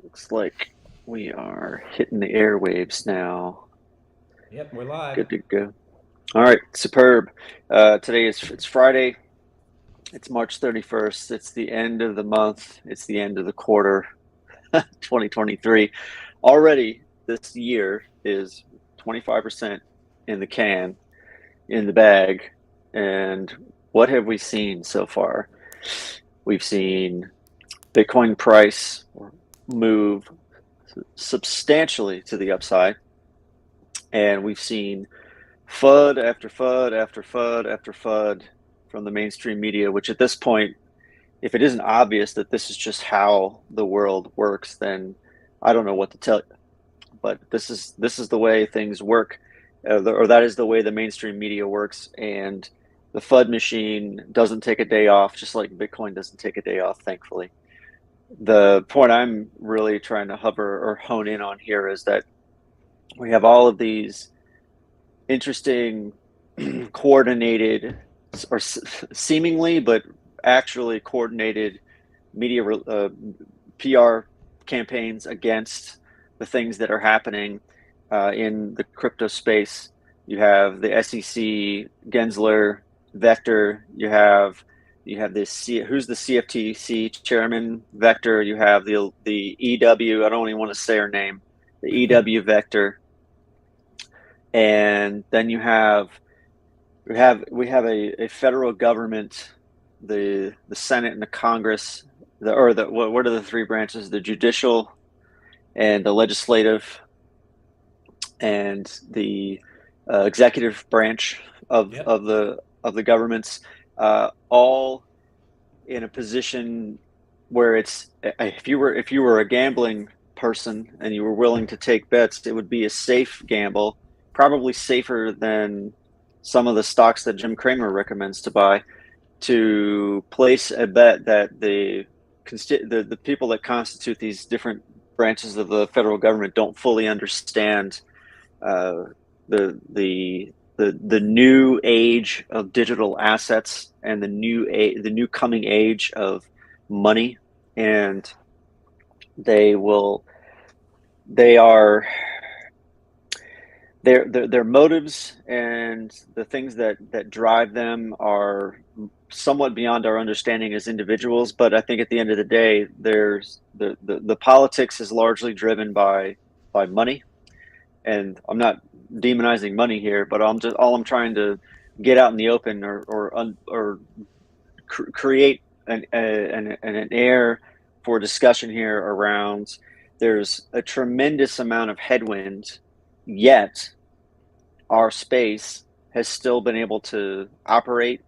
Looks like we are hitting the airwaves now. Yep, we're live. Good to go. All right, superb. Today it's Friday. It's March 31st. It's the end of the month. It's the end of the quarter, 2023. Already this year is 25% in the can, in the bag. And what have we seen so far? We've seen Bitcoin price move substantially to the upside. And we've seen FUD after FUD after FUD after FUD from the mainstream media, which at this point, if it isn't obvious that this is just how the world works, then I don't know what to tell you. But this is the way things work, or that is the way the mainstream media works, and the FUD machine doesn't take a day off, just like Bitcoin doesn't take a day off, thankfully. The point I'm really trying to hover or hone in on here is that we have all of these interesting coordinated or seemingly but actually coordinated media PR campaigns against the things that are happening in the crypto space. You have the SEC, Gensler, Vector. You have this who's the CFTC chairman, Vector. You have the EW. I don't even want to say her name. The EW Vector, and then we have a federal government, the Senate and the Congress, what are the three branches? The judicial and the legislative and the executive branch of Yep. of the of the governments, all in a position where it's if you were a gambling person and you were willing to take bets, it would be a safe gamble, probably safer than some of the stocks that Jim Cramer recommends to buy, to place a bet that the people that constitute these different branches of the federal government don't fully understand uh, the new age of digital assets and the new coming age of money, and they will they are their motives and the things that drive them are somewhat beyond our understanding as individuals. But I think at the end of the day, there's the politics is largely driven by money. And I'm not demonizing money here, but I'm trying to get out in the open, or create an air for discussion here around. There's a tremendous amount of headwind, yet our space has still been able to operate.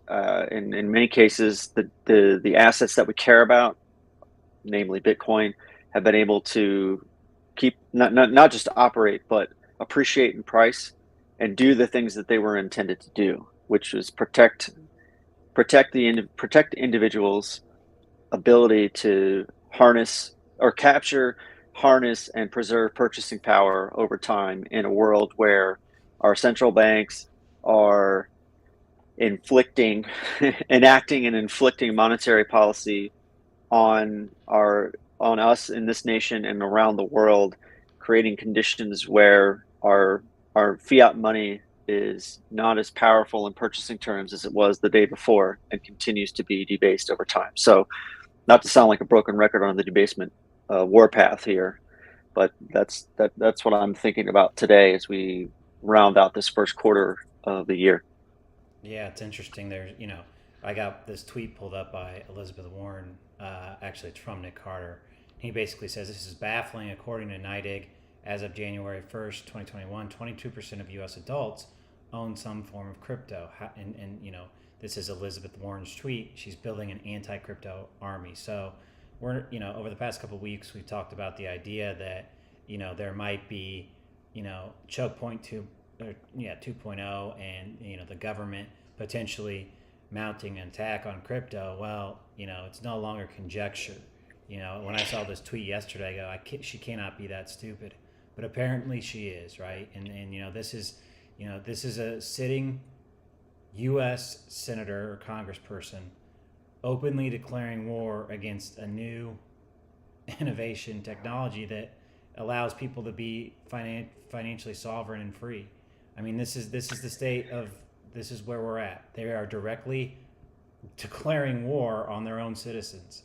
In many cases, the assets that we care about, namely Bitcoin, have been able to keep not just operate, but appreciate in price and do the things that they were intended to do, which is protect individuals' ability to harness or capture, harness, and preserve purchasing power over time in a world where our central banks are inflicting, enacting and inflicting monetary policy on our on us in this nation and around the world, creating conditions where our fiat money is not as powerful in purchasing terms as it was the day before and continues to be debased over time. So, not to sound like a broken record on the debasement warpath here, but that's what I'm thinking about today as we round out this first quarter of the year. Yeah, it's interesting. I got this tweet pulled up by Elizabeth Warren. Actually, it's from Nick Carter. He basically says this is baffling. According to NYDIG, as of January 1st, 2021, 22% of U.S. adults own some form of crypto. And this is Elizabeth Warren's tweet. She's building an anti-crypto army. So over the past couple of weeks, we've talked about the idea that, there might be, choke point two, or, yeah, 2.0, and, the government potentially mounting an attack on crypto. Well, it's no longer conjecture. When I saw this tweet yesterday, I go, she cannot be that stupid, but apparently she is, right? And this is a sitting U.S. senator or congressperson openly declaring war against a new innovation technology that allows people to be financially sovereign and free. I mean, this is the state of this is where we're at. They are directly declaring war on their own citizens.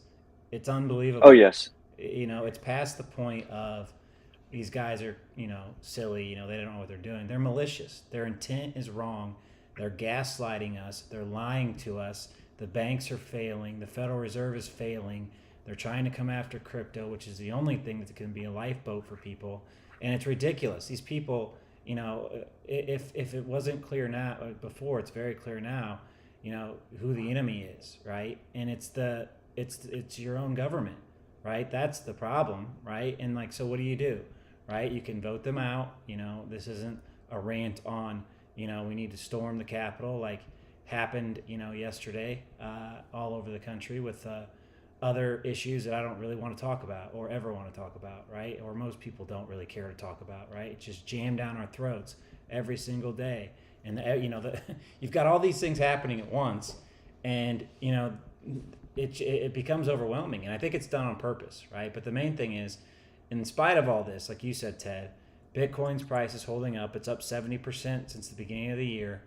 It's Oh unbelievable. yes. It's past the point of these guys are, silly, they don't know what they're doing. They're malicious. Their intent is wrong. They're gaslighting us. They're lying to us. The banks are failing. The Federal Reserve is failing. They're trying to come after crypto, which is the only thing that can be a lifeboat for people. And it's ridiculous. These people, if it wasn't clear now before, it's very clear now, who the enemy is, right? And it's your own government, right? That's the problem, right? And like, so what do? Right? You can vote them out. This isn't a rant on, we need to storm the Capitol like happened, yesterday all over the country with other issues that I don't really want to talk about or ever want to talk about, right? Or most people don't really care to talk about, right? It's just jammed down our throats every single day. And, you've got all these things happening at once, and, it becomes overwhelming. And I think it's done on purpose, right? But the main thing is, in spite of all this, like you said, Ted, Bitcoin's price is holding up. It's up 70% since the beginning of the year.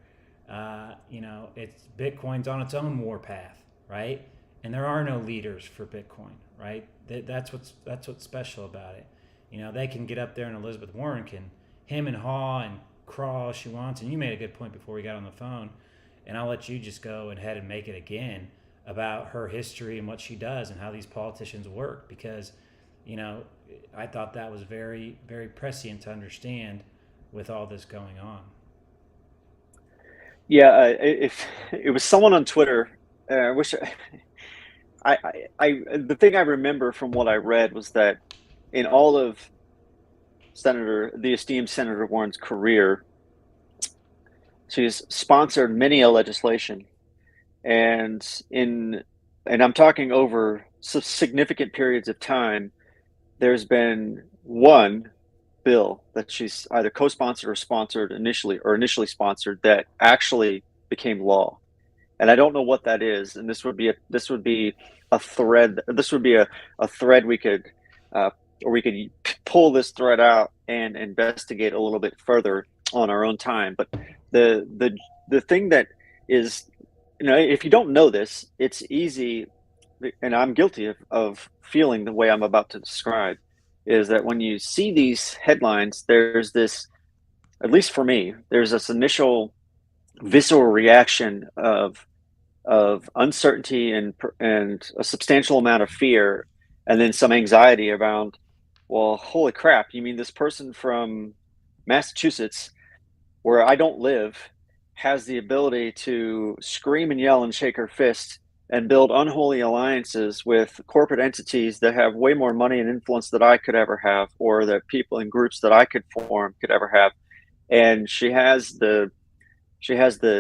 It's Bitcoin's on its own war path, right? And there are no leaders for Bitcoin, right? That's what's special about it. They can get up there, and Elizabeth Warren can him and haw and crawl all she wants. And you made a good point before we got on the phone, and I'll let you just go ahead and make it again about her history and what she does and how these politicians work, because I thought that was very, very prescient to understand with all this going on. Yeah, if it was someone on Twitter, I wish the thing I remember from what I read was that in all of the esteemed Senator Warren's career, she's sponsored many a legislation, and I'm talking over significant periods of time. There's been one bill that she's either co-sponsored or sponsored initially sponsored that actually became law. And I don't know what that is. And this would be a thread. This would be a thread we could or we could pull this thread out and investigate a little bit further on our own time. But the thing that is, if you don't know this, it's easy, and I'm guilty of feeling the way I'm about to describe, is that when you see these headlines, there's this, at least for me, there's this initial visceral reaction of uncertainty and a substantial amount of fear, and then some anxiety around, well, holy crap, you mean this person from Massachusetts, where I don't live, has the ability to scream and yell and shake her fist and build unholy alliances with corporate entities that have way more money and influence that I could ever have, or that people in groups that I could form could ever have. And she has the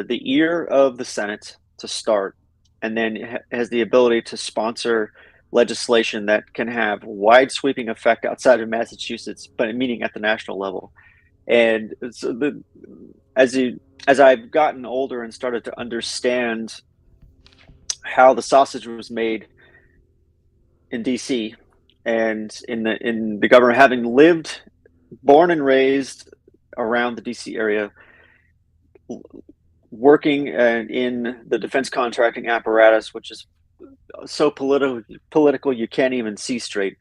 ear of the Senate to start, and then has the ability to sponsor legislation that can have wide sweeping effect outside of Massachusetts, but meaning at the national level. And so as I've gotten older and started to understand how the sausage was made in DC and in the government, having born and raised around the DC area, working in the defense contracting apparatus, which is so political you can't even see straight.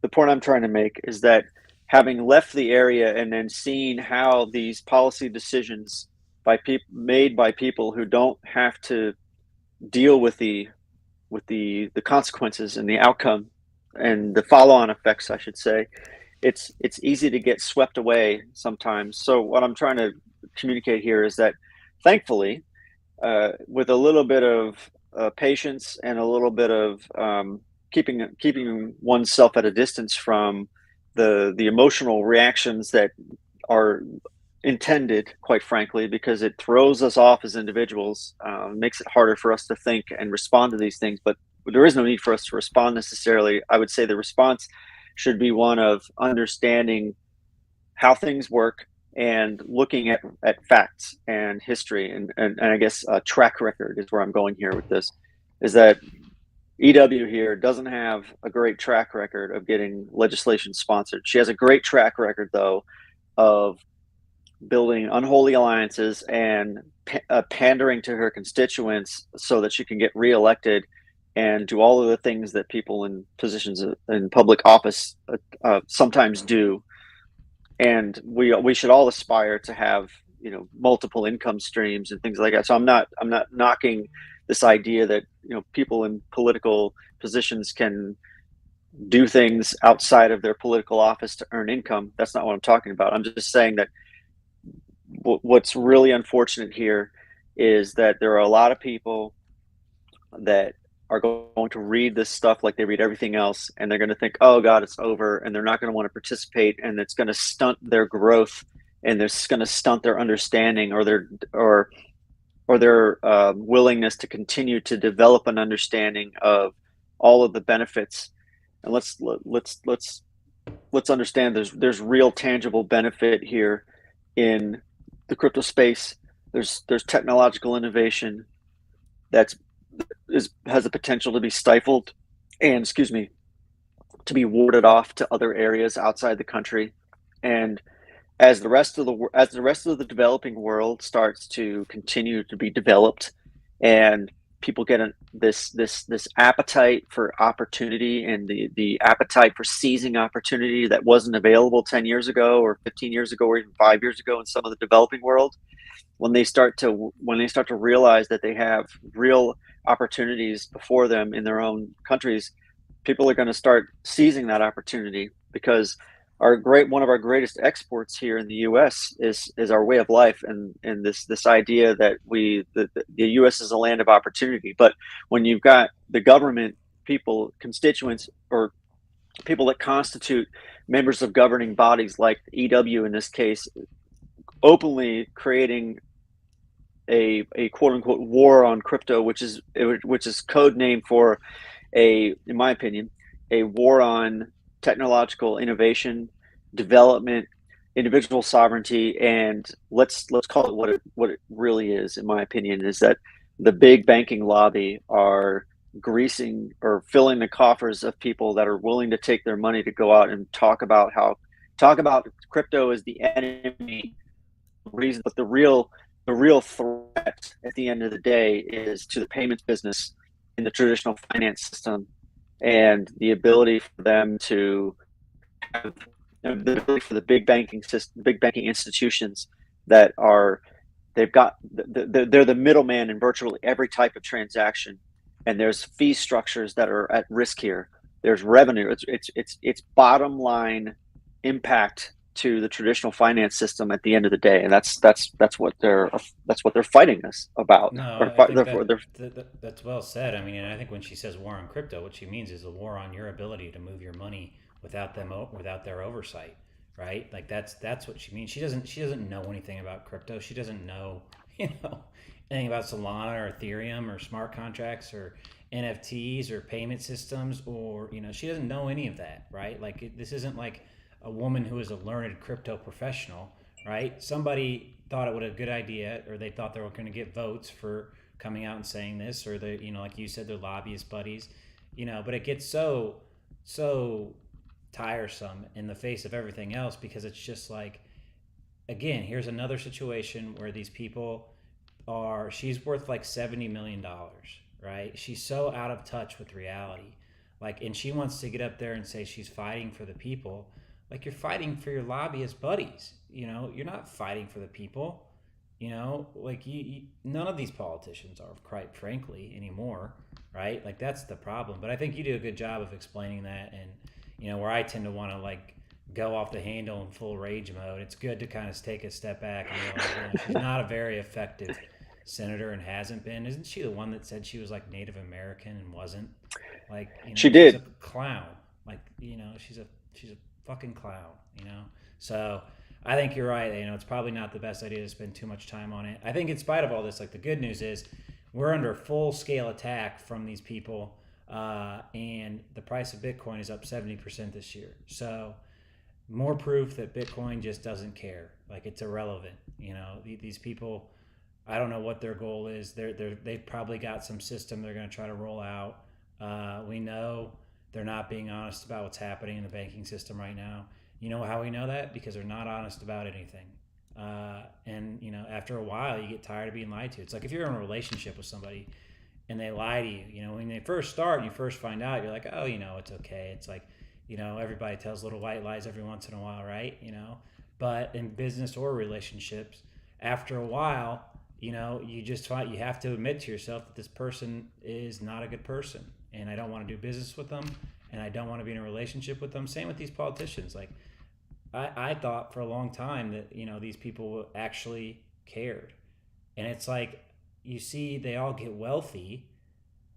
The point I'm trying to make is that having left the area and then seeing how these policy decisions made by people who don't have to deal with the consequences and the outcome and the follow-on effects, I should say, it's easy to get swept away sometimes. So what I'm trying to communicate here is that, thankfully, with a little bit of patience and a little bit of keeping oneself at a distance from the emotional reactions that are intended, quite frankly, because it throws us off as individuals, makes it harder for us to think and respond to these things. But there is no need for us to respond necessarily. I would say the response should be one of understanding how things work and looking at facts and history and I guess track record is where I'm going here with this, is that EW here doesn't have a great track record of getting legislation sponsored. She has a great track record, though, of building unholy alliances and pandering to her constituents so that she can get reelected and do all of the things that people in positions in public office sometimes do. And we should all aspire to have, multiple income streams and things like that. So I'm not knocking this idea that, people in political positions can do things outside of their political office to earn income. That's not what I'm talking about. I'm just saying that what's really unfortunate here is that there are a lot of people that are going to read this stuff like they read everything else, and they're going to think, oh God, it's over, and they're not going to want to participate, and it's going to stunt their growth, and it's going to stunt their understanding or their willingness to continue to develop an understanding of all of the benefits. And let's understand there's real tangible benefit here in the crypto space. There's technological innovation that's has the potential to be stifled and, excuse me, to be warded off to other areas outside the country. And as the rest of the developing world starts to continue to be developed, and people get this appetite for opportunity, and the appetite for seizing opportunity that wasn't available 10 years ago or 15 years ago or even 5 years ago in some of the developing world, when they start to realize that they have real opportunities before them in their own countries, people are going to start seizing that opportunity, because one of our greatest exports here in the U.S. is our way of life, and this idea that the U.S. is a land of opportunity. But when you've got the government, people, constituents, or people that constitute members of governing bodies like EW in this case, openly creating a quote unquote war on crypto, which is code name for in my opinion, a war on technological innovation, development, individual sovereignty, and let's call it what it really is. In my opinion, is that the big banking lobby are greasing or filling the coffers of people that are willing to take their money to go out and talk about crypto as the enemy reason, but the real threat at the end of the day is to the payments business in the traditional finance system, and the ability for them to have, the ability for the big banking institutions that are they're the middleman in virtually every type of transaction, and there's fee structures that are at risk here. There's revenue. It's bottom line impact to the traditional finance system at the end of the day, and that's what they're fighting us about. No, I think that's well said. I mean, and I think when she says war on crypto, what she means is a war on your ability to move your money without their oversight, right? Like that's what she means. She doesn't know anything about crypto. She doesn't know anything about Solana or Ethereum or smart contracts or NFTs or payment systems, or she doesn't know any of that, right? Like this isn't like a woman who is a learned crypto professional, right? Somebody thought it was a good idea, or they thought they were going to get votes for coming out and saying this, or they, like you said, their lobbyist buddies, But it gets so tiresome in the face of everything else, because it's just like, again, here's another situation where these people she's worth like $70 million, right? She's so out of touch with reality, like, and she wants to get up there and say she's fighting for the people. Like, you're fighting for your lobbyist buddies, you're not fighting for the people. Like none of these politicians are, quite frankly, anymore, right? Like, that's the problem. But I think you do a good job of explaining that. And where I tend to want to like go off the handle in full rage mode, it's good to kind of take a step back and realize, she's not a very effective senator and hasn't been. Isn't she the one that said she was like Native American and wasn't? Like, She she's a did. clown. Like, she's a fucking clown. So I think you're right. It's probably not the best idea to spend too much time on it. I think in spite of all this, like, the good news is we're under full scale attack from these people, and the price of Bitcoin is up 70% this year. So more proof that Bitcoin just doesn't care. Like, it's irrelevant. These people, I don't know what their goal is. They've probably got some system they're going to try to roll out. We know they're not being honest about what's happening in the banking system right now. You know how we know that? Because they're not honest about anything. And after a while, you get tired of being lied to. It's like if you're in a relationship with somebody and they lie to you. When they first start and you first find out, you're like, oh, it's okay. It's like, everybody tells little white lies every once in a while, right? But in business or relationships, after a while, you just find you have to admit to yourself that this person is not a good person, and I don't want to do business with them, and I don't want to be in a relationship with them. Same with these politicians. Like, I thought for a long time that these people actually cared, and it's like you see they all get wealthy,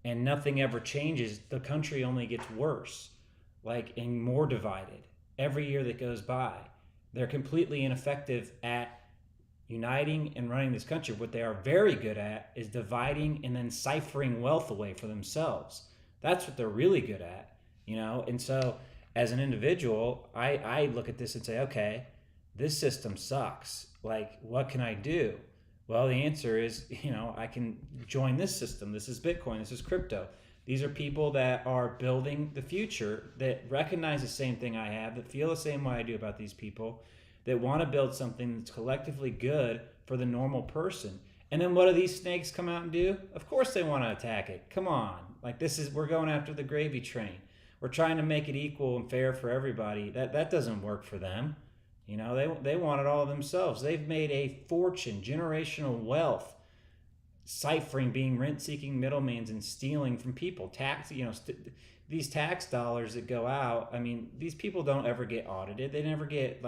and nothing ever changes. The country only gets worse, like, and more divided every year that goes by. They're completely ineffective at uniting and running this country. What they are very good at is dividing and then ciphering wealth away for themselves. That's what they're really good at, And so, as an individual, I look at this and say, okay, this system sucks. Like, what can I do? Well, the answer is, I can join this system. This is Bitcoin. This is crypto. These are people that are building the future, that recognize the same thing I have, that feel the same way I do about these people, that want to build something that's collectively good for the normal person. And then what do these snakes come out and do? Of course they want to attack it. Come on. Like, we're going after the gravy train. We're trying to make it equal and fair for everybody. That doesn't work for them. They want it all themselves. They've made a fortune, generational wealth, ciphering, being rent-seeking middlemans and stealing from people. These tax dollars that go out. I mean, these people don't ever get audited. They never get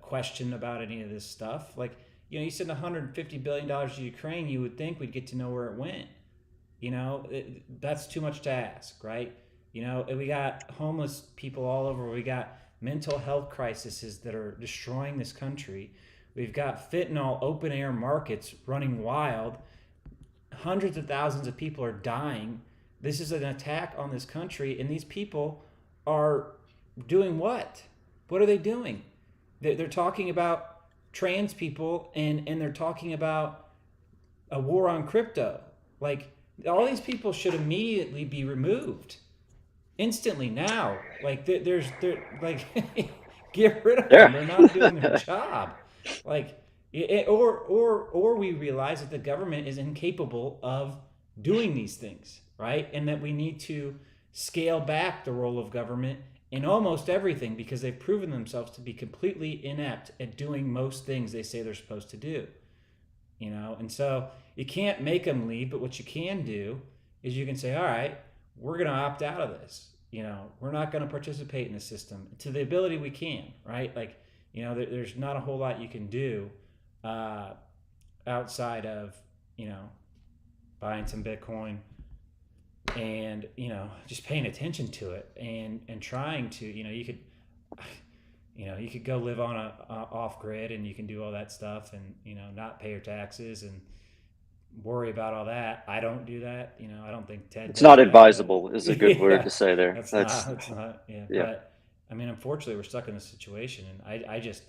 questioned about any of this stuff. Like, you send $150 billion to Ukraine, you would think we'd get to know where it went. That's too much to ask, right? We got homeless people all over. We got mental health crises that are destroying this country. We've got fentanyl open air markets running wild. Hundreds of thousands of people are dying. This is an attack on this country, and these people are doing what? What are they doing? They're talking about trans people, and they're talking about a war on crypto. Like, all these people should immediately be removed. Instantly now. Like, they're like, get rid of them. They're not doing their job. Like, or we realize that the government is incapable of doing these things, right? And that we need to scale back the role of government in almost everything, because they've proven themselves to be completely inept at doing most things they say they're supposed to do. And so you can't make them leave, but what you can do is you can say, all right, we're going to opt out of this. We're not going to participate in the system to the ability we can, right? Like, there's not a whole lot you can do outside of, buying some Bitcoin and, just paying attention to it and trying to, you could go live on a off grid, and you can do all that stuff and, not pay your taxes and worry about all that. I don't do that. I don't think Ted. It's not advisable is a good word to say there. That's not. Yeah. But I mean, unfortunately, we're stuck in this situation, and I just,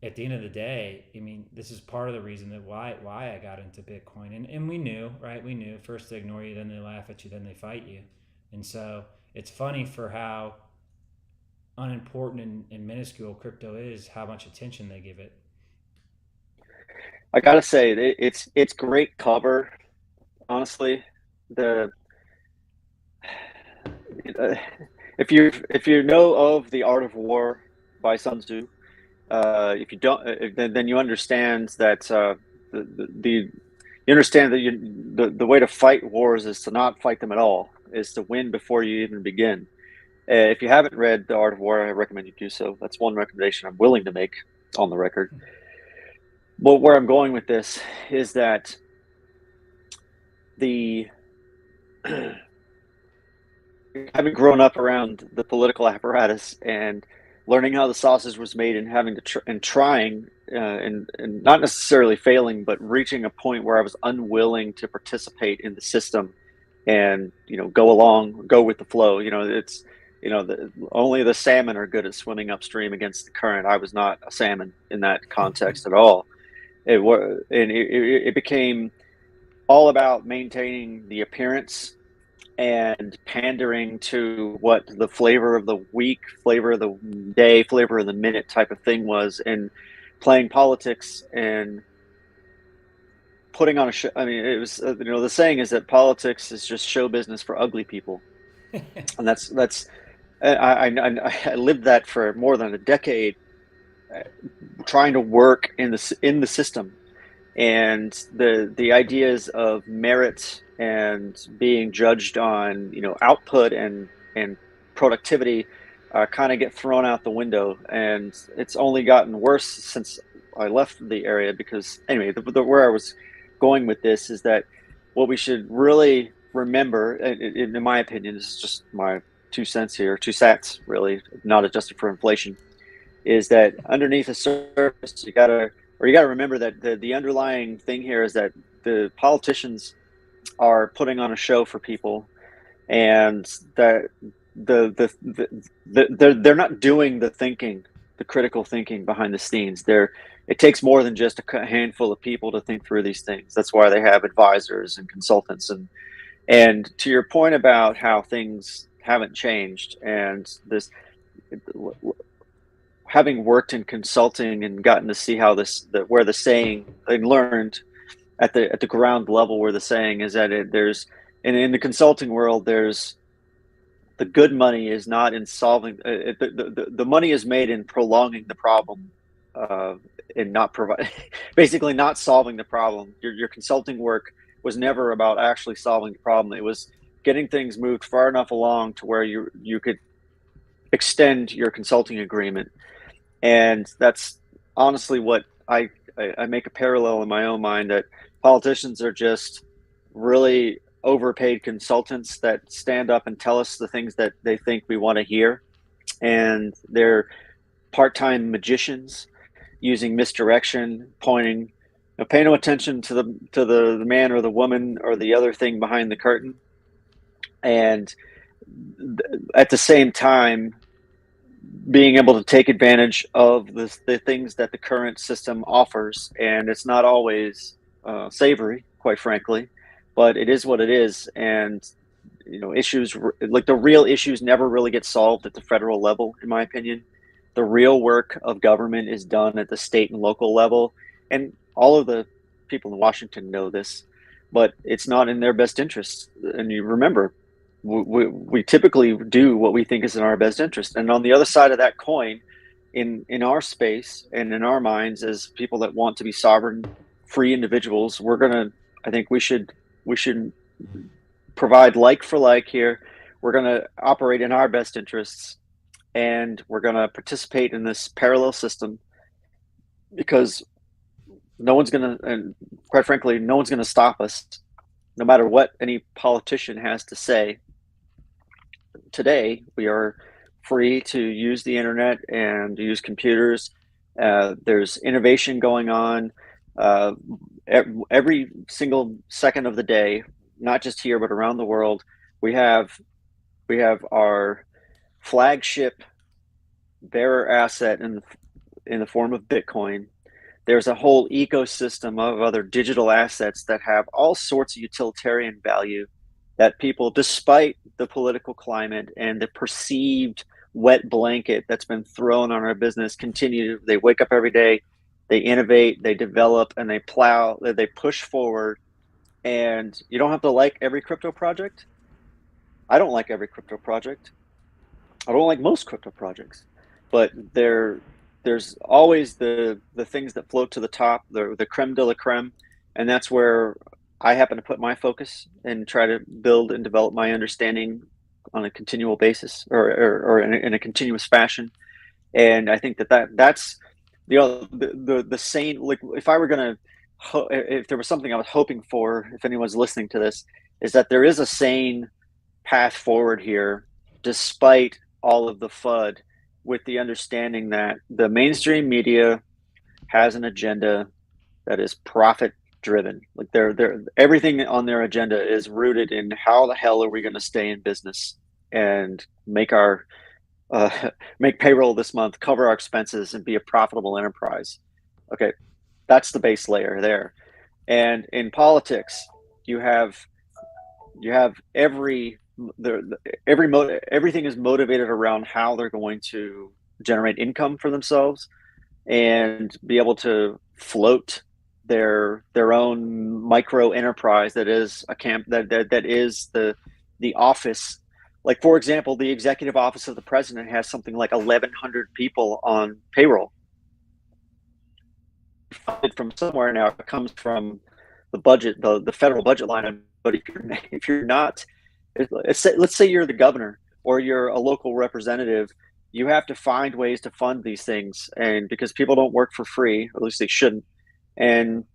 at the end of the day, I mean, this is part of the reason that why I got into Bitcoin, and we knew, right? We knew first they ignore you, then they laugh at you, then they fight you, and so it's funny for how unimportant and minuscule crypto is, how much attention they give it. I gotta say, it's great cover, honestly. If you know of The Art of War by Sun Tzu, if you don't, then you understand that you understand that the way to fight wars is to not fight them at all, is to win before you even begin. If you haven't read The Art of War, I recommend you do so. That's one recommendation I'm willing to make on the record. Well, where I'm going with this is that having grown up around the political apparatus and learning how the sausage was made, and having to trying and not necessarily failing, but reaching a point where I was unwilling to participate in the system and go with the flow. It's only the salmon are good at swimming upstream against the current. I was not a salmon in that context at all. It became all about maintaining the appearance and pandering to what the flavor of the week, flavor of the day, flavor of the minute type of thing was, and playing politics and putting on a show. I mean, it was the saying is that politics is just show business for ugly people, and that's I lived that for more than a decade, trying to work in the system, and the ideas of merit and being judged on output and productivity kind of get thrown out the window, and it's only gotten worse since I left the area. Because anyway, where I was going with this is that what we should really remember, in my opinion, this is just my 2 cents here, 2 sats really, not adjusted for inflation, is that underneath the surface, you gotta remember that the underlying thing here is that the politicians are putting on a show for people, and that they're not doing the thinking, the critical thinking behind the scenes. It takes more than just a handful of people to think through these things. That's why they have advisors and consultants. And to your point about how things haven't changed, and this, having worked in consulting and gotten to see how where the saying, and learned at the ground level where the saying is that there's in the consulting world, there's the good money is not in solving the money is made in prolonging the problem, uh, and not provide basically not solving the problem. Your consulting work was never about actually solving the problem. It was getting things moved far enough along to where you could extend your consulting agreement. And that's honestly what I make a parallel in my own mind, that politicians are just really overpaid consultants that stand up and tell us the things that they think we want to hear. And they're part-time magicians using misdirection, pointing. Pay no attention to the man or the woman or the other thing behind the curtain. And at the same time, being able to take advantage of the things that the current system offers. And it's not always savory, quite frankly, but it is what it is. And issues like the real issues never really get solved at the federal level, in my opinion. The real work of government is done at the state and local level, and all of the people in Washington know this, but it's not in their best interests. And you remember, we typically do what we think is in our best interest. And on the other side of that coin, in our space and in our minds as people that want to be sovereign, free individuals, I think we should provide like for like here. We're going to operate in our best interests, and we're going to participate in this parallel system, because no one's going to, and quite frankly, no one's going to stop us, no matter what any politician has to say. Today, we are free to use the internet and use computers. There's innovation going on uh, every single second of the day, not just here but around the world. We have our flagship bearer asset in the form of Bitcoin. There's a whole ecosystem of other digital assets that have all sorts of utilitarian value, that people, despite the political climate and the perceived wet blanket that's been thrown on our business, continue. They wake up every day, they innovate, they develop, and they plow, they push forward. And you don't have to like every crypto project. I don't like every crypto project. I don't like most crypto projects, but there's always the things that float to the top, the creme de la creme, and that's where I happen to put my focus and try to build and develop my understanding on a continual basis, or in a continuous fashion. And I think that's the same. Like, if I were gonna, if there was something I was hoping for, if anyone's listening to this, is that there is a sane path forward here, despite all of the FUD, with the understanding that the mainstream media has an agenda that is profit driven. Like, they're everything on their agenda is rooted in how the hell are we going to stay in business and make our make payroll this month, cover our expenses, and be a profitable enterprise. Okay, that's the base layer there. And in politics, you have every they're everything is motivated around how they're going to generate income for themselves and be able to float their own micro enterprise that is a camp that is the office. Like, for example, the executive office of the president has something like 1,100 people on payroll funded from somewhere. Now it comes from the budget, the federal budget line. But if you're not, let's say you're the governor or you're a local representative, you have to find ways to fund these things, and because people don't work for free, or at least they shouldn't. And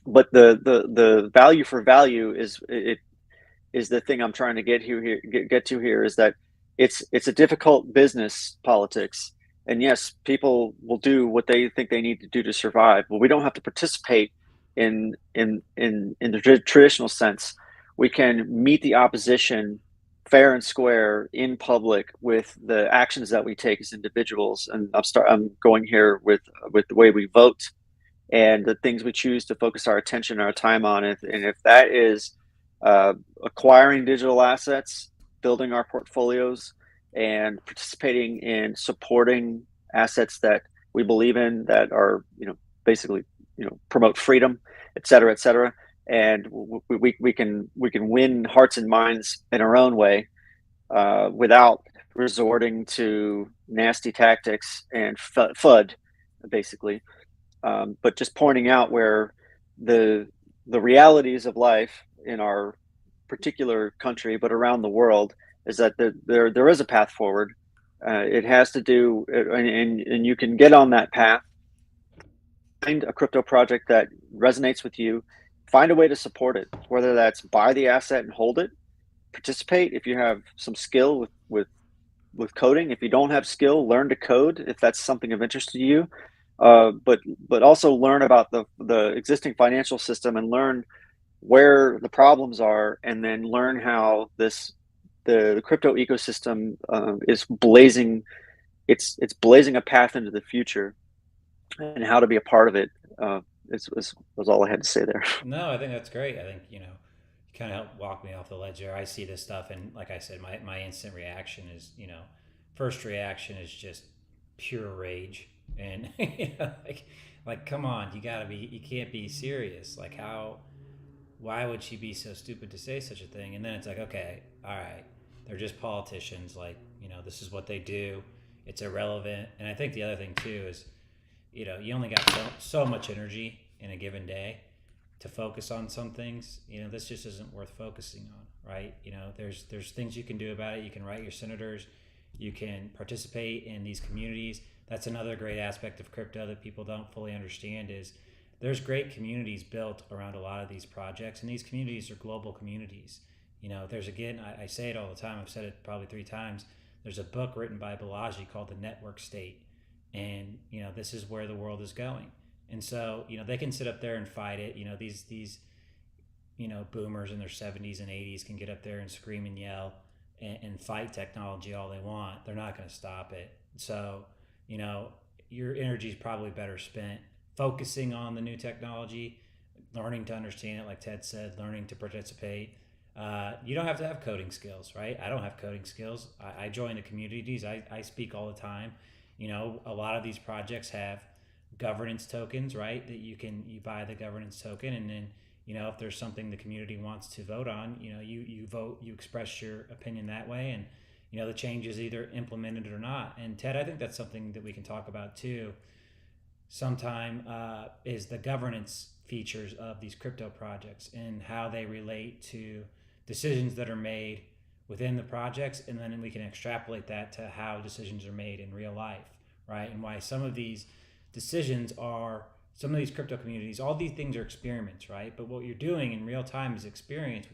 but the value for value is the thing I'm trying to get to here, is that it's a difficult business politics. And yes, people will do what they think they need to do to survive, but we don't have to participate in the traditional sense. We can meet the opposition fair and square in public with the actions that we take as individuals. And I'm going here with the way we vote and the things we choose to focus our attention and our time on. And if that is acquiring digital assets, building our portfolios, and participating in supporting assets that we believe in, that are, basically, promote freedom, et cetera, et cetera. And we can win hearts and minds in our own way, without resorting to nasty tactics and FUD, basically. But just pointing out where the the realities of life in our particular country, but around the world, is that there is a path forward. It has to do, and you can get on that path. Find a crypto project that resonates with you. Find a way to support it, whether that's buy the asset and hold it, participate if you have some skill with coding. If you don't have skill, learn to code if that's something of interest to you. But also learn about the existing financial system and learn where the problems are, and then learn how the crypto ecosystem is blazing. It's blazing a path into the future, and how to be a part of it. Was all I had to say there. No, I think that's great. I think, you kind of help walk me off the ledge there. I see this stuff, and like I said, my instant reaction is, first reaction is just pure rage. And, like, come on, you can't be serious. Like, why would she be so stupid to say such a thing? And then it's like, okay, all right, they're just politicians. Like, this is what they do. It's irrelevant. And I think the other thing too is, you only got so much energy in a given day to focus on some things. This just isn't worth focusing on, right? There's things you can do about it. You can write your senators. You can participate in these communities. That's another great aspect of crypto that people don't fully understand, is there's great communities built around a lot of these projects, and these communities are global communities. There's, again, I say it all the time. I've said it probably 3 times. There's a book written by Balaji called The Network State, and this is where the world is going. And so they can sit up there and fight it. These boomers in their 70s and 80s can get up there and scream and yell and fight technology all they want. They're not going to stop it. So your energy is probably better spent focusing on the new technology, learning to understand it, like Ted said, learning to participate. You don't have to have coding skills, right? I don't have coding skills. I join the communities. I speak all the time. A lot of these projects have governance tokens, right? That you buy the governance token, and then if there's something the community wants to vote on, you vote, you express your opinion that way, and the change is either implemented or not. And Ted, I think that's something that we can talk about too sometime, is the governance features of these crypto projects and how they relate to decisions that are made within the projects, and then we can extrapolate that to how decisions are made in real life, right? And why some of these some of these crypto communities, all these things are experiments, right? But what you're doing in real time is experimenting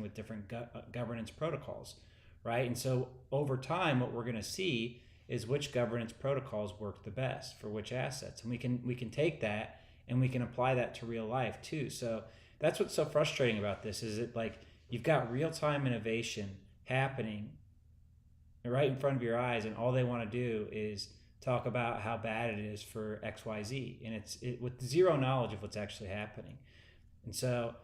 with different governance protocols, right? And so over time, what we're going to see is which governance protocols work the best for which assets, and we can take that and we can apply that to real life too. So that's what's so frustrating about this, is that, like, you've got real time innovation happening right in front of your eyes, and all they want to do is talk about how bad it is for XYZ, and it's with zero knowledge of what's actually happening. And so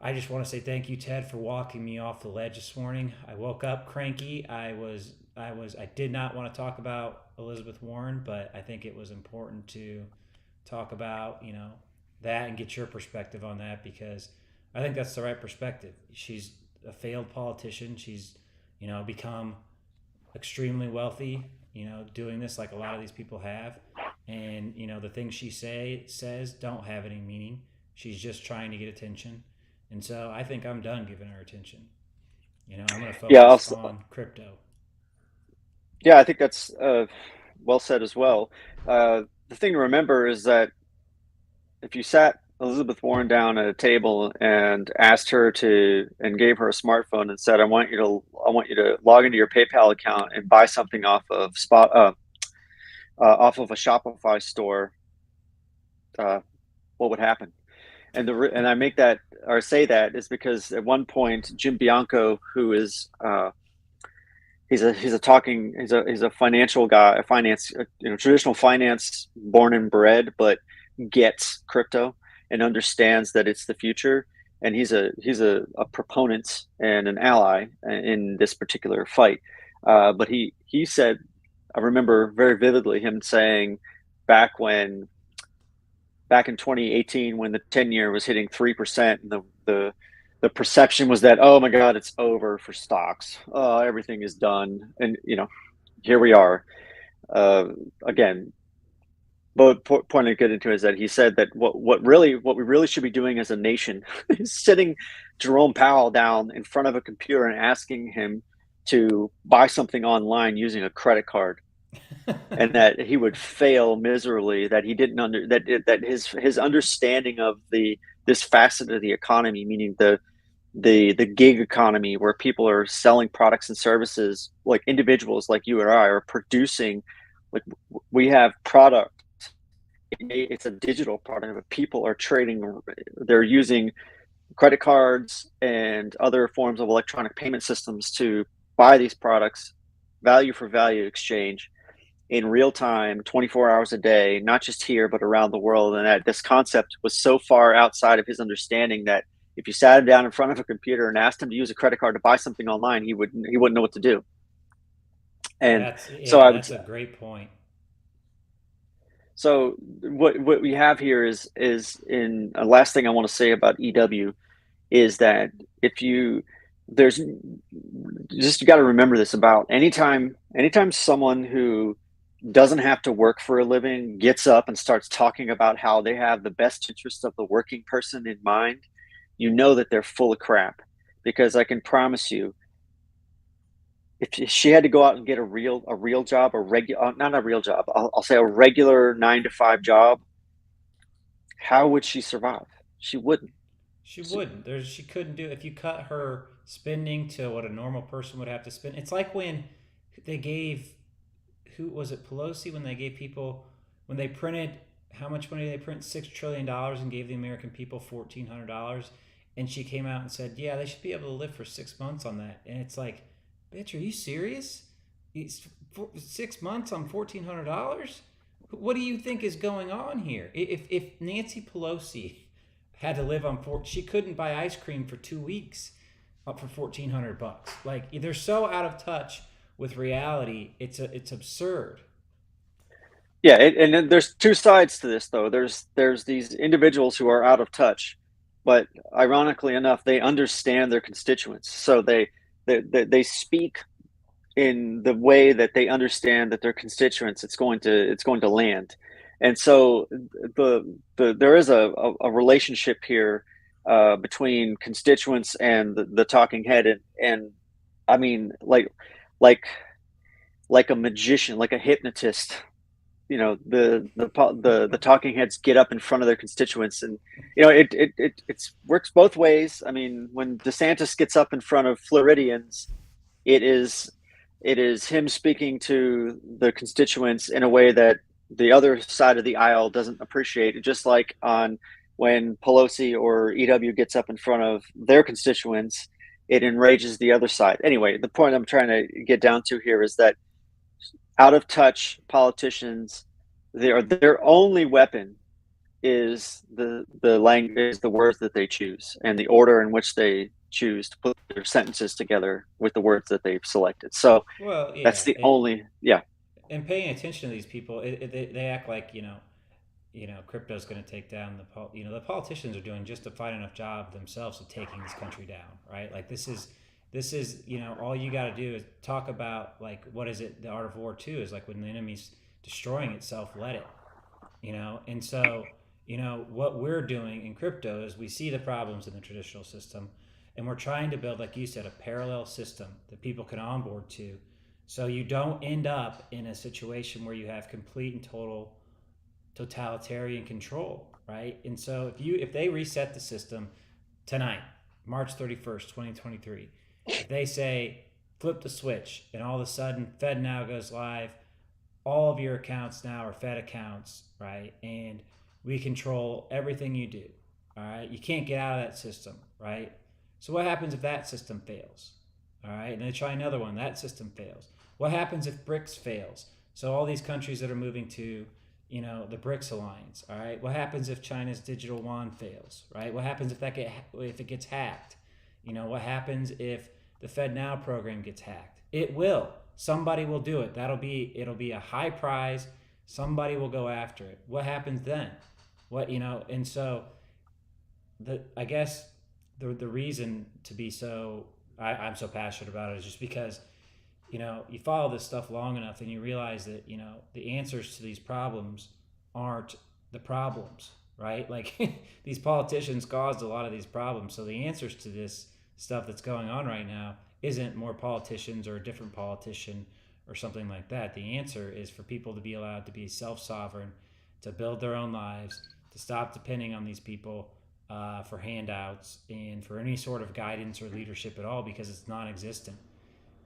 I just want to say thank you, Ted, for walking me off the ledge this morning. I woke up cranky. I did not want to talk about Elizabeth Warren, but I think it was important to talk about, that and get your perspective on that, because I think that's the right perspective. She's a failed politician. She's, become extremely wealthy, doing this like a lot of these people have. And, the things she says don't have any meaning. She's just trying to get attention. And so I think I'm done giving her attention. I'm going to Yeah, focus on crypto. yeah, I think that's well said as well. The thing to remember is that if you sat Elizabeth Warren down at a table and asked her to and gave her a smartphone and said, I want you to log into your PayPal account and buy something off of a Shopify store, what would happen? And I make that or say that is because at one point Jim Bianco, who is he's a financial guy, a finance, traditional finance, born and bred, but gets crypto and understands that it's the future. And he's a proponent and an ally in this particular fight. But he said, I remember very vividly him saying back when back in 2018 when the 10-year was hitting 3%, and the perception was that, oh my god, it's over for stocks, everything is done. And here we are again. But point to get into is that he said that what we really should be doing as a nation is sitting Jerome Powell down in front of a computer and asking him to buy something online using a credit card, and that he would fail miserably, that he didn't that his understanding of this facet of the economy, meaning the gig economy, where people are selling products and services, like individuals like you or I are producing, like we have product. It's a digital product, but people are trading. They're using credit cards and other forms of electronic payment systems to buy these products, value for value exchange in real time, 24 hours a day, not just here, but around the world. And that this concept was so far outside of his understanding that if you sat him down in front of a computer and asked him to use a credit card to buy something online, he wouldn't know what to do. And That's a great point. So what we have here is in a last thing I want to say about EW is that if you there's just you got to remember this about anytime someone who doesn't have to work for a living gets up and starts talking about how they have the best interest of the working person in mind, you know that they're full of crap. Because I can promise you, if she had to go out and get a real job, not a real job, I'll say a regular 9 to 5 job, how would she survive? She wouldn't. She wouldn't. She couldn't do, if you cut her spending to what a normal person would have to spend. It's like when they gave, who was it, Pelosi, when they gave people, when they printed, how much money did they print? $6 trillion and gave the American people $1,400. And she came out and said, yeah, they should be able to live for 6 months on that. And it's like, bitch, are you serious? It's 6 months on $1,400? What do you think is going on here? If Nancy Pelosi had to live on she couldn't buy ice cream for 2 weeks up for $1,400. Like, they're so out of touch with reality. It's absurd. Yeah, and then there's two sides to this, though. There's these individuals who are out of touch, but ironically enough, they understand their constituents, so they speak in the way that they understand that their constituents it's going to land. And so there is a relationship here between constituents and the talking head, and I mean, like a magician, like a hypnotist. The talking heads get up in front of their constituents, and it's works both ways. I mean, when DeSantis gets up in front of Floridians, it is him speaking to the constituents in a way that the other side of the aisle doesn't appreciate. Just like on when Pelosi or EW gets up in front of their constituents, it enrages the other side. Anyway, the point I'm trying to get down to here is that out of touch politicians, their only weapon is the language, is the words that they choose and the order in which they choose to put their sentences together with the words that they've selected. So Well, that's yeah, the only, yeah. and paying attention to these people, they act like crypto's going to take down the politicians are doing just a fine enough job themselves of taking this country down, right? Like this is all you got to do is talk about, like, what is it? The art of war too is like when the enemy's destroying itself, let it, and so what we're doing in crypto is we see the problems in the traditional system, and we're trying to build, like you said, a parallel system that people can onboard to, so you don't end up in a situation where you have complete and total totalitarian control, right? And so if they reset the system tonight, March 31st, 2023, if they say flip the switch and all of a sudden FedNow goes live, all of your accounts now are Fed accounts, right? And we control everything you do, all right? You can't get out of that system, right? So what happens if that system fails? All right, and they try another one, that system fails. What happens if BRICS fails? So all these countries that are moving to the BRICS alliance. All right. What happens if China's digital yuan fails? Right. What happens if if it gets hacked? What happens if the FedNow program gets hacked? It will. Somebody will do it. It'll be a high prize. Somebody will go after it. What happens then? And so I guess the reason to be I'm so passionate about it is just because you follow this stuff long enough and you realize that the answers to these problems aren't the problems, right? Like these politicians caused a lot of these problems, so the answers to this stuff that's going on right now isn't more politicians or a different politician or something like that. The answer is for people to be allowed to be self-sovereign, to build their own lives, to stop depending on these people for handouts and for any sort of guidance or leadership at all, because it's non-existent.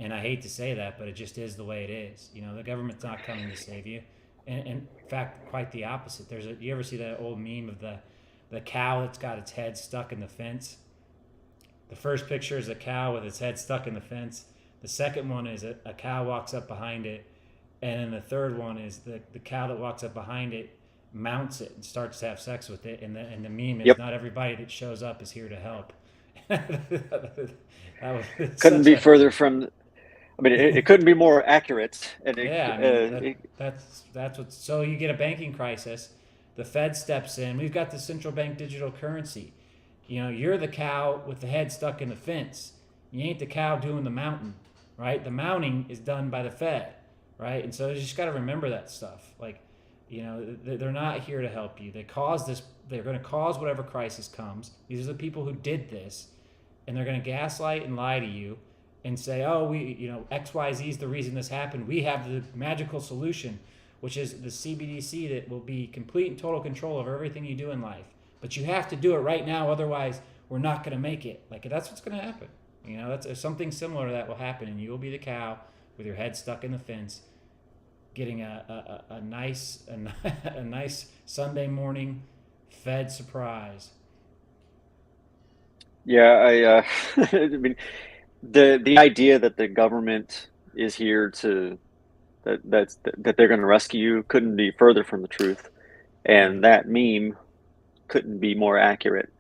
And I hate to say that, but it just is the way it is. The government's not coming to save you. And in fact, quite the opposite. You ever see that old meme of the cow that's got its head stuck in the fence? The first picture is a cow with its head stuck in the fence. The second one is a cow walks up behind it. And then the third one is the cow that walks up behind it mounts it and starts to have sex with it. And the meme is, Yep. not everybody that shows up is here to help. Couldn't be further from, I mean, it couldn't be more accurate. And Yeah, I mean that's what. So you get a banking crisis, the Fed steps in. We've got the central bank digital currency. You're the cow with the head stuck in the fence. You ain't the cow doing the mounting, right? The mounting is done by the Fed, right? And so you just got to remember that stuff. Like, they're not here to help you. They cause this. They're going to cause whatever crisis comes. These are the people who did this, and they're going to gaslight and lie to you and say, oh, XYZ is the reason this happened. We have the magical solution, which is the CBDC that will be complete and total control over everything you do in life. But you have to do it right now, otherwise we're not going to make it. Like, that's what's going to happen. That's something similar to that will happen, and you will be the cow with your head stuck in the fence, getting a nice Sunday morning Fed surprise. Yeah, I mean, the idea that the government is here that they're going to rescue you couldn't be further from the truth, and that meme couldn't be more accurate.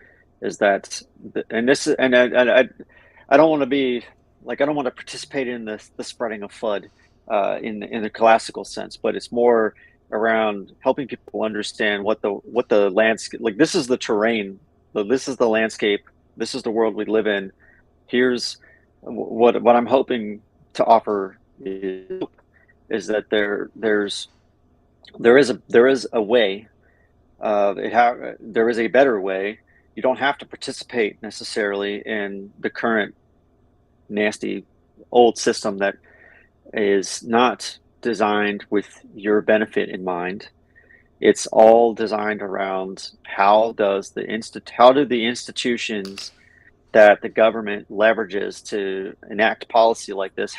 Is that, and this, and I don't want to be like, I don't want to participate in the spreading of FUD in the classical sense, but it's more around helping people understand what the landscape, like, this is the terrain, this is the landscape, this is the world we live in. Here's what I'm hoping to offer is that there is a way. There is a better way. You don't have to participate necessarily in the current nasty old system that is not designed with your benefit in mind. It's all designed around how do the institutions that the government leverages to enact policy like this,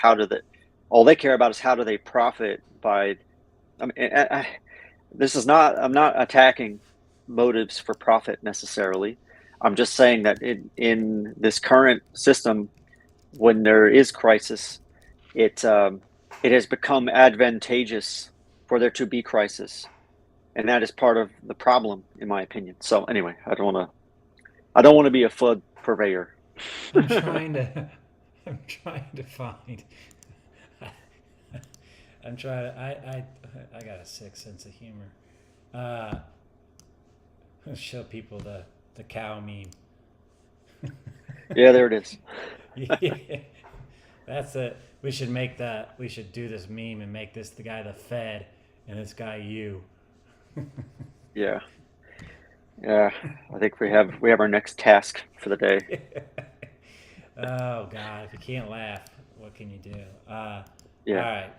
all they care about is how do they profit by, I mean, I'm not attacking motives for profit necessarily. I'm just saying that in this current system, when there is crisis, it has become advantageous for there to be crisis. and that is part of the problem, in my opinion. So anyway, I don't want to be a flood purveyor. I'm trying to I'm trying to find I'm trying to I got a sick sense of humor. Uh show people the cow meme. Yeah, there it is. Yeah. That's it. We should make that. We should do this meme and make this the guy the Fed and this guy you. Yeah, yeah. I think we have our next task for the day. Oh God! If you can't laugh, what can you do? All Yeah, right.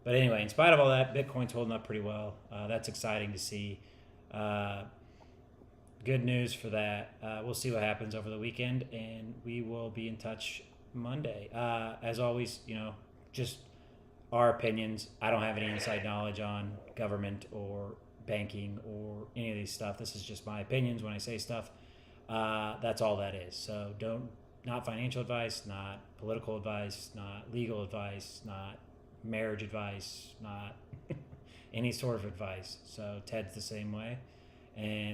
But anyway, in spite of all that, Bitcoin's holding up pretty well. That's exciting to see. Uh, good news for that. We'll see what happens over the weekend, and we will be in touch Monday. As always, just our opinions. I don't have any inside knowledge on government or banking or any of these stuff. This is just my opinions when I say stuff. That's all that is. So don't, not financial advice, not political advice, not legal advice, not marriage advice, not any sort of advice. So Ted's the same way. And